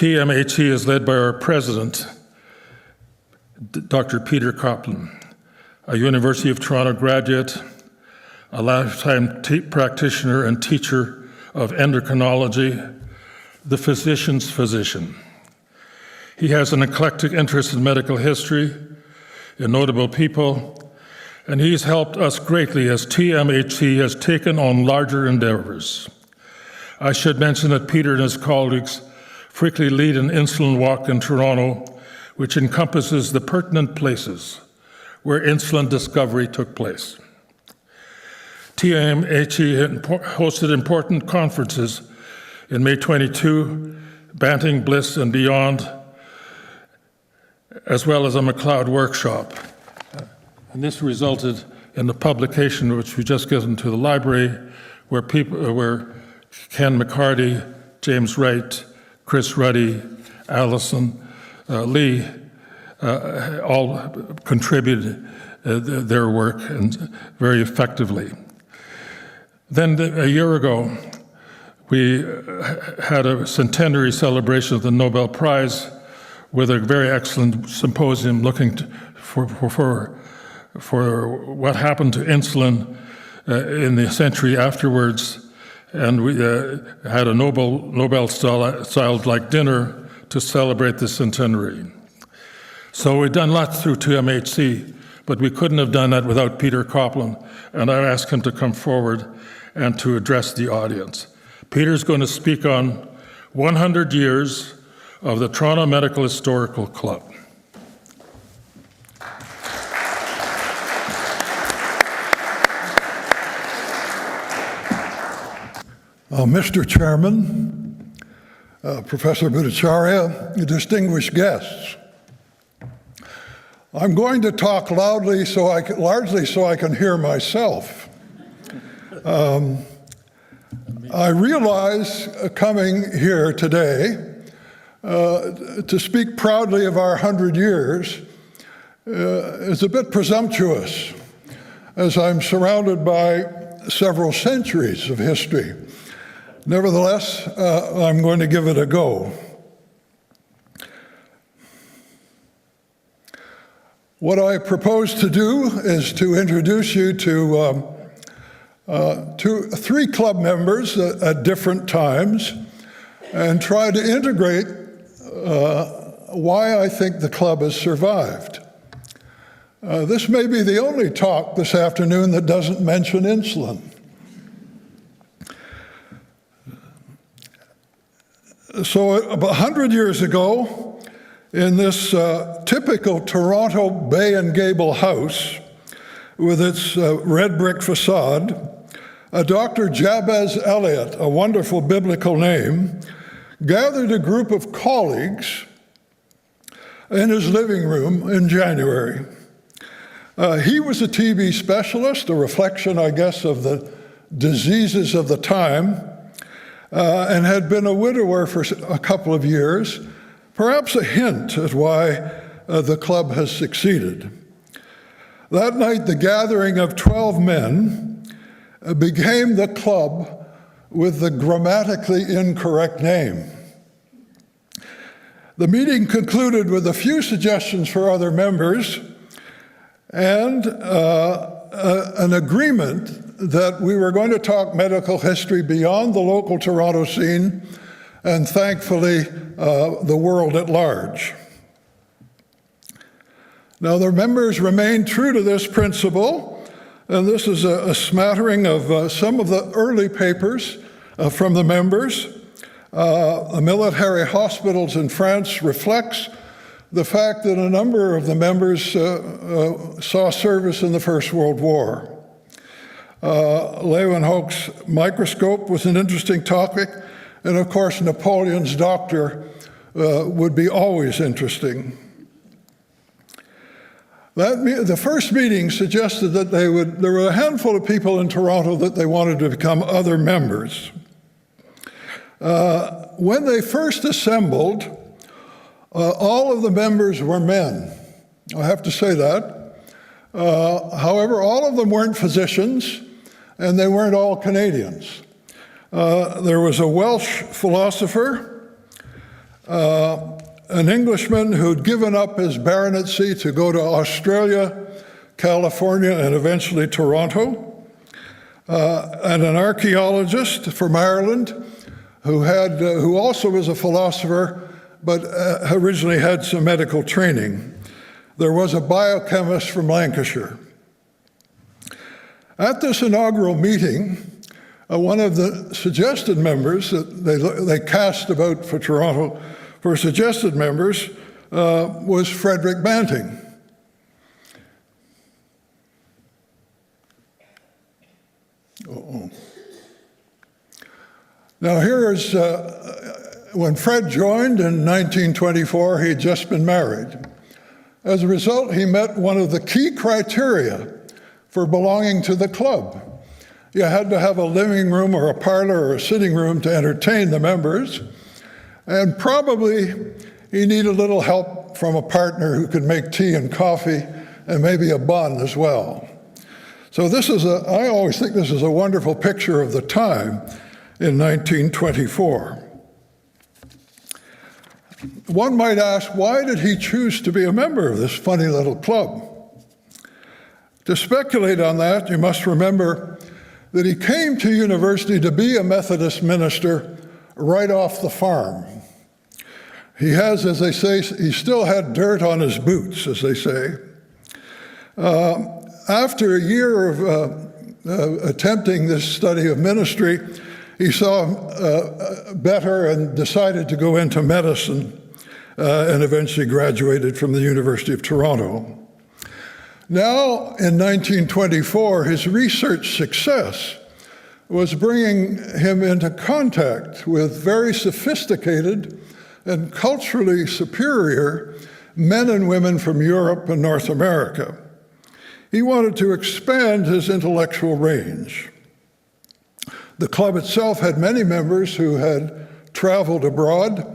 TMHE is led by our president, Dr. Peter Kopplin, a University of Toronto graduate, a lifetime practitioner and teacher of endocrinology, the physician's physician. He has an eclectic interest in medical history, in notable people, and he's helped us greatly as TMHE has taken on larger endeavors. I should mention that Peter and his colleagues frequently lead an insulin walk in Toronto, which encompasses the pertinent places where insulin discovery took place. TMHE hosted important conferences in May 22, Banting, Bliss, and beyond, as well as a McLeod workshop. And this resulted in the publication, which we just given to the library, where Ken McCarty, James Wright, Chris Ruddy, Allison Lee all contributed their work and very effectively. Then a year ago, we had a centenary celebration of the Nobel Prize with a very excellent symposium looking for what happened to insulin in the century afterwards. And we had a Nobel-style dinner to celebrate the centenary. So we've done lots through TMHC, but we couldn't have done that without Peter Kopplin, and I asked him to come forward and to address the audience. Peter's going to speak on 100 years of the Toronto Medical Historical Club. Mr. Chairman, Professor Bhattacharya, distinguished guests, I'm going to talk largely so I can hear myself. I realize coming here today to speak proudly of our 100 years is a bit presumptuous, as I'm surrounded by several centuries of history. Nevertheless, I'm going to give it a go. What I propose to do is to introduce you to three club members at different times and try to integrate why I think the club has survived. This may be the only talk this afternoon that doesn't mention insulin. So about 100 years ago, in this typical Toronto Bay and Gable house with its red brick facade, Dr. Jabez Elliott, a wonderful biblical name, gathered a group of colleagues in his living room in January. He was a TB specialist, a reflection, I guess, of the diseases of the time, and had been a widower for a couple of years, perhaps a hint at why the club has succeeded. That night, the gathering of 12 men became the club with the grammatically incorrect name. The meeting concluded with a few suggestions for other members and an agreement that we were going to talk medical history beyond the local Toronto scene and, thankfully, the world at large. Now, the members remained true to this principle, and this is a smattering of some of the early papers from the members. The military hospitals in France reflects the fact that a number of the members saw service in the First World War. Leeuwenhoek's microscope was an interesting topic, and of course Napoleon's doctor would be always interesting. The first meeting suggested that there were a handful of people in Toronto that they wanted to become other members. When they first assembled, all of the members were men. I have to say that. However, all of them weren't physicians, and they weren't all Canadians. There was a Welsh philosopher, an Englishman who'd given up his baronetcy to go to Australia, California, and eventually Toronto, and an archaeologist from Ireland who also was a philosopher, but originally had some medical training. There was a biochemist from Lancashire. At this inaugural meeting, one of the suggested members that they cast about for Toronto for suggested members was Frederick Banting. Now here's when Fred joined in 1924, he'd just been married. As a result, he met one of the key criteria for belonging to the club. You had to have a living room or a parlor or a sitting room to entertain the members, and probably he needed a little help from a partner who could make tea and coffee and maybe a bun as well. So I always think this is a wonderful picture of the time in 1924. One might ask, why did he choose to be a member of this funny little club? To speculate on that, you must remember that he came to university to be a Methodist minister right off the farm. He has, as they say, he still had dirt on his boots, as they say. After a year of attempting this study of ministry, he saw better and decided to go into medicine and eventually graduated from the University of Toronto. Now, in 1924, his research success was bringing him into contact with very sophisticated and culturally superior men and women from Europe and North America. He wanted to expand his intellectual range. The club itself had many members who had traveled abroad,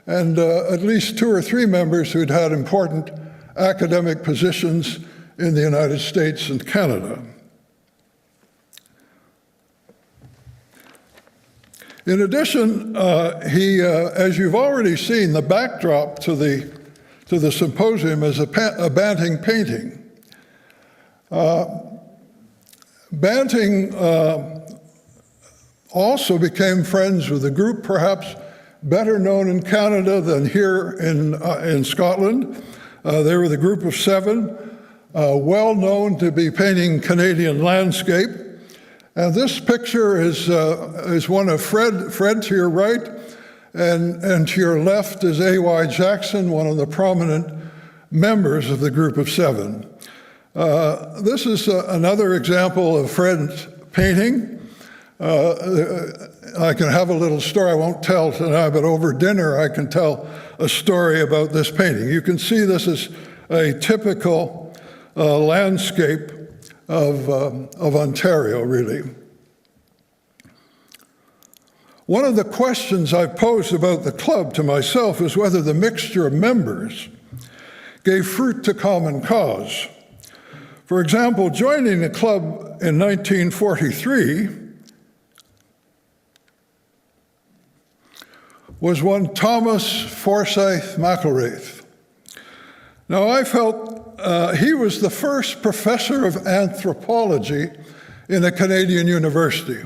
and at least 2 or 3 members who'd had important academic positions in the United States and Canada. In addition, as you've already seen, the backdrop to the symposium is a Banting painting. Banting also became friends with a group perhaps better known in Canada than here in Scotland. They were the Group of 7, well known to be painting Canadian landscape. And this picture is one of Fred to your right, and to your left is A.Y. Jackson, one of the prominent members of the Group of 7. This is another example of Fred's painting. I can have a little story I won't tell tonight, but over dinner I can tell a story about this painting. You can see this is a typical landscape of Ontario, really. One of the questions I've posed about the club to myself is whether the mixture of members gave fruit to common cause. For example, joining the club in 1943 was one Thomas Forsyth McElraith. Now, I felt he was the first professor of anthropology in a Canadian university.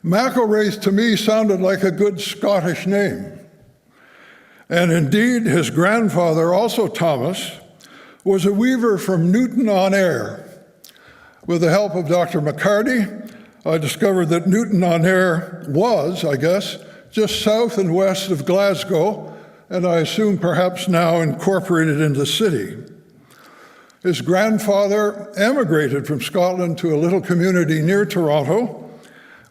McElraith, to me, sounded like a good Scottish name. And indeed, his grandfather, also Thomas, was a weaver from Newton-on-Ayr. With the help of Dr. McCarty, I discovered that Newton-on-Ayr was, I guess, just south and west of Glasgow, and I assume perhaps now incorporated into the city. His grandfather emigrated from Scotland to a little community near Toronto,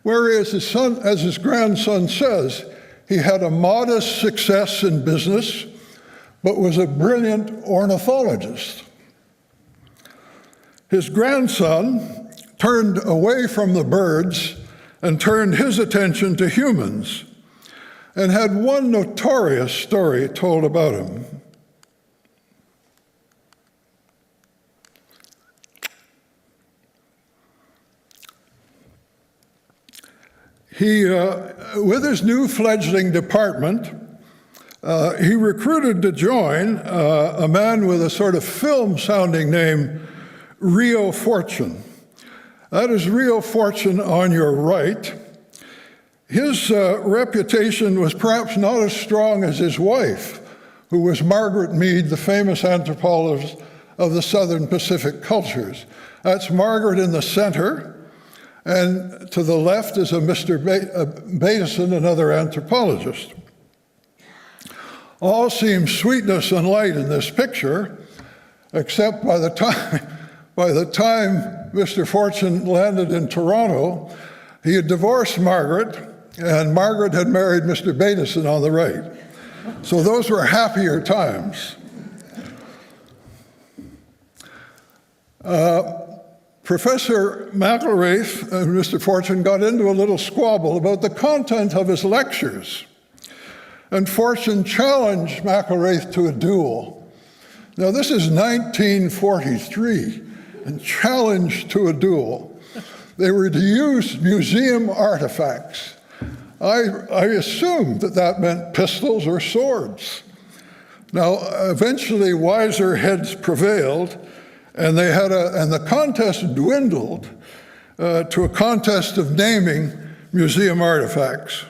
where, as his grandson says, he had a modest success in business, but was a brilliant ornithologist. His grandson turned away from the birds and turned his attention to humans, and had one notorious story told about him. with his new fledgling department, he recruited to join a man with a sort of film-sounding name, Rio Fortune. That is Rio Fortune on your right. His reputation was perhaps not as strong as his wife, who was Margaret Mead, the famous anthropologist of the Southern Pacific cultures. That's Margaret in the center, and to the left is a Mr. Bateson, another anthropologist. All seems sweetness and light in this picture, except by the time Mr. Fortune landed in Toronto, he had divorced Margaret, and Margaret had married Mr. Bateson on the right. So those were happier times. Professor McElraith and Mr. Fortune got into a little squabble about the content of his lectures. And Fortune challenged McElraith to a duel. Now, this is 1943, and challenged to a duel. They were to use museum artifacts. I assumed that meant pistols or swords. Now, eventually, wiser heads prevailed, and the contest dwindled to a contest of naming museum artifacts.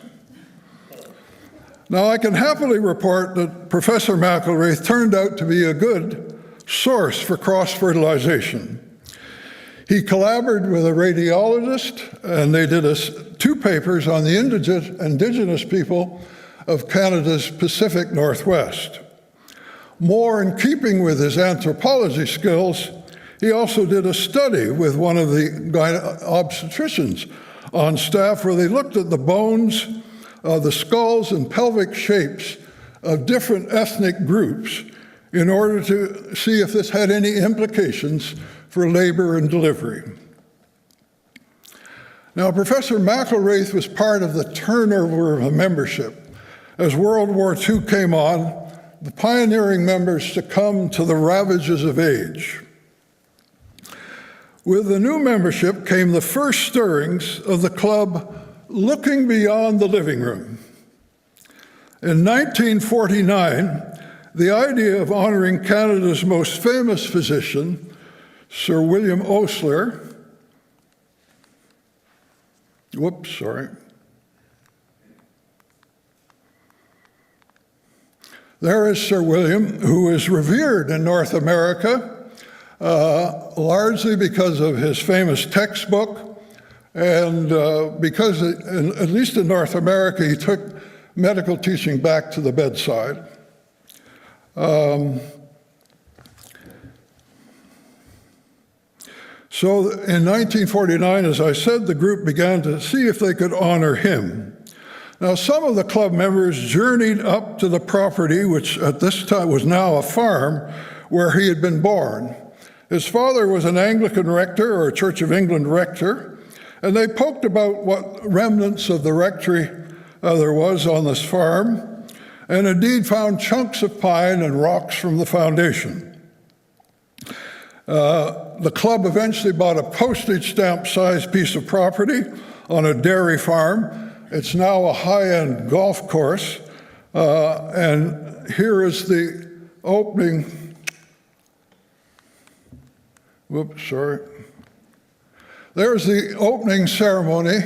Now, I can happily report that Professor McElraith turned out to be a good source for cross-fertilization. He collaborated with a radiologist, and they did two papers on the indigenous people of Canada's Pacific Northwest. More in keeping with his anthropology skills, he also did a study with one of the obstetricians on staff where they looked at the bones, the skulls and pelvic shapes of different ethnic groups in order to see if this had any implications for labor and delivery. Now, Professor McElraith was part of the turnover of a membership. As World War II came on, the pioneering members succumbed to the ravages of age. With the new membership came the first stirrings of the club looking beyond the living room. In 1949, the idea of honoring Canada's most famous physician, Sir William Osler, There is Sir William, who is revered in North America, largely because of his famous textbook, and because, at least in North America, he took medical teaching back to the bedside. So in 1949, as I said, the group began to see if they could honor him. Now, some of the club members journeyed up to the property, which at this time was now a farm, where he had been born. His father was an Anglican rector or a Church of England rector, and they poked about what remnants of the rectory there was on this farm, and indeed found chunks of pine and rocks from the foundation. The club eventually bought a postage stamp-sized piece of property on a dairy farm. It's now a high-end golf course, and here is the opening. There's the opening ceremony,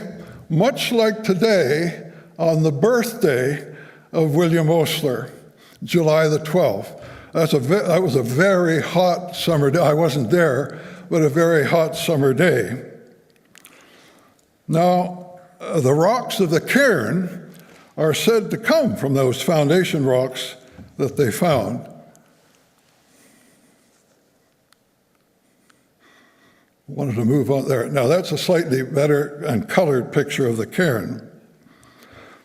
much like today, on the birthday of William Osler, July the 12th. That was a very hot summer day. I wasn't there, but a very hot summer day. Now, the rocks of the cairn are said to come from those foundation rocks that they found. Wanted to move on there. Now, that's a slightly better and colored picture of the cairn.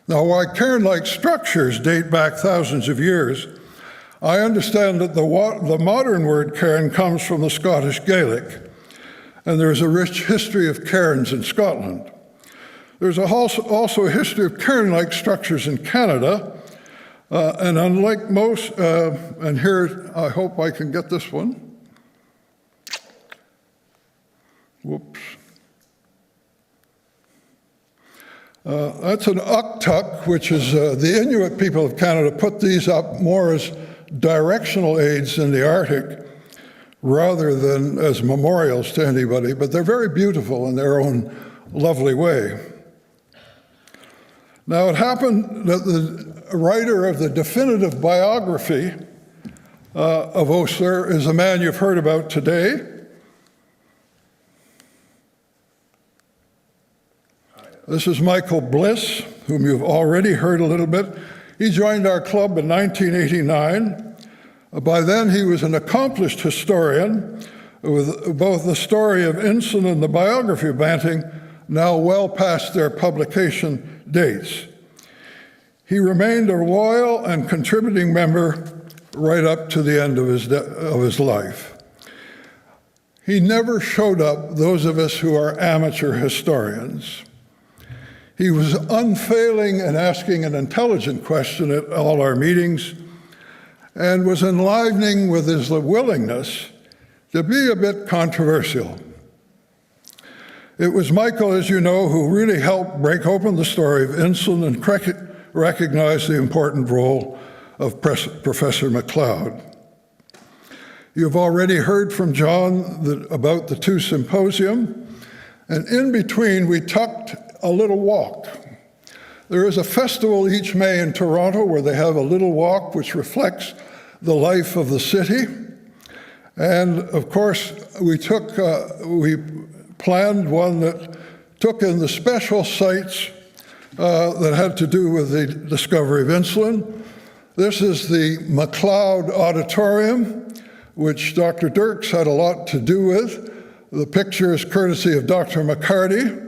Now, while cairn-like structures date back thousands of years, I understand that the modern word cairn comes from the Scottish Gaelic, and there's a rich history of cairns in Scotland. There's also a history of cairn-like structures in Canada, and unlike most, and here, I hope I can get this one. That's an uktuk, which is the Inuit people of Canada put these up more as directional aids in the Arctic rather than as memorials to anybody, but they're very beautiful in their own lovely way. Now, it happened that the writer of the definitive biography of Osler is a man you've heard about today. This is Michael Bliss, whom you've already heard a little bit. He joined our club in 1989. By then, he was an accomplished historian with both the story of Insulin and the biography of Banting now well past their publication dates. He remained a loyal and contributing member right up to the end of his life. He never showed up, those of us who are amateur historians. He was unfailing in asking an intelligent question at all our meetings and was enlivening with his willingness to be a bit controversial. It was Michael, as you know, who really helped break open the story of insulin and recognize the important role of Professor MacLeod. You've already heard from John about the two symposium, and in between we tucked a little walk. There is a festival each May in Toronto where they have a little walk which reflects the life of the city. And of course, we planned one that took in the special sites that had to do with the discovery of insulin. This is the MacLeod Auditorium, which Dr. Dirks had a lot to do with. The picture is courtesy of Dr. McCarty.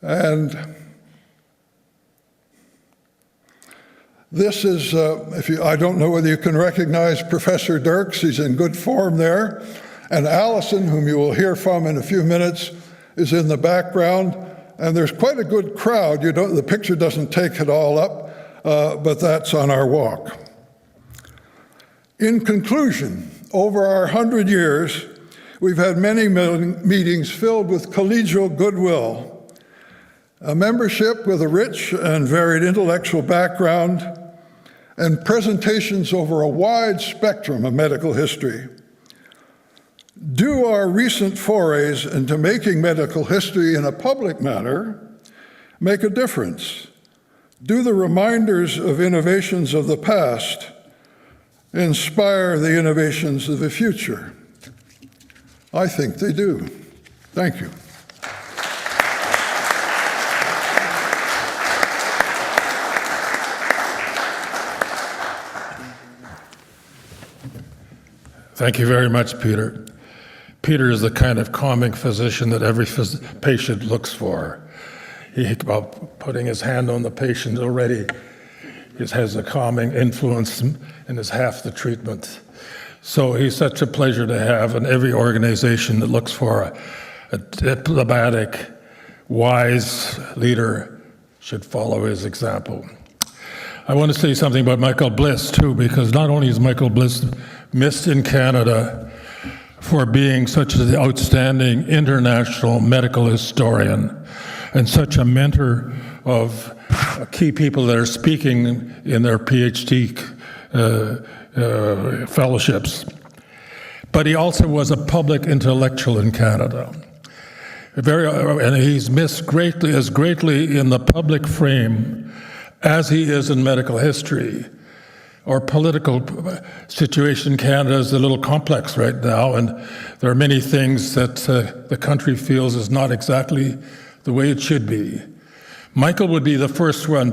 And this is, I don't know whether you can recognize Professor Dirks, he's in good form there. And Allison, whom you will hear from in a few minutes, is in the background. And there's quite a good crowd. The picture doesn't take it all up, but that's on our walk. In conclusion, over our 100 years, we've had many meetings filled with collegial goodwill, a membership with a rich and varied intellectual background, and presentations over a wide spectrum of medical history. Do our recent forays into making medical history in a public manner make a difference? Do the reminders of innovations of the past inspire the innovations of the future? I think they do. Thank you. Thank you very much, Peter. Peter is the kind of calming physician that every patient looks for. While putting his hand on the patient already, it has a calming influence and is half the treatment. So he's such a pleasure to have, and every organization that looks for a diplomatic, wise leader should follow his example. I want to say something about Michael Bliss, too, because not only is Michael Bliss missed in Canada for being such an outstanding international medical historian and such a mentor of key people that are speaking in their PhD fellowships, but he also was a public intellectual in Canada. And he's missed greatly in the public frame as he is in medical history. Our political situation in Canada is a little complex right now, and there are many things that the country feels is not exactly the way it should be. Michael would be the first one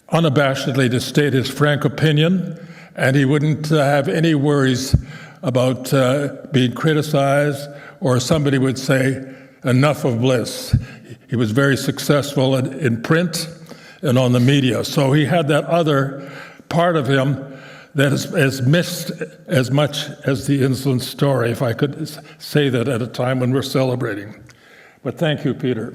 unabashedly to state his frank opinion, and he wouldn't have any worries about being criticized, or somebody would say, enough of Bliss. He was very successful in print and on the media, so he had that other part of him that is missed as much as the insulin story, if I could say that at a time when we're celebrating. But thank you, Peter.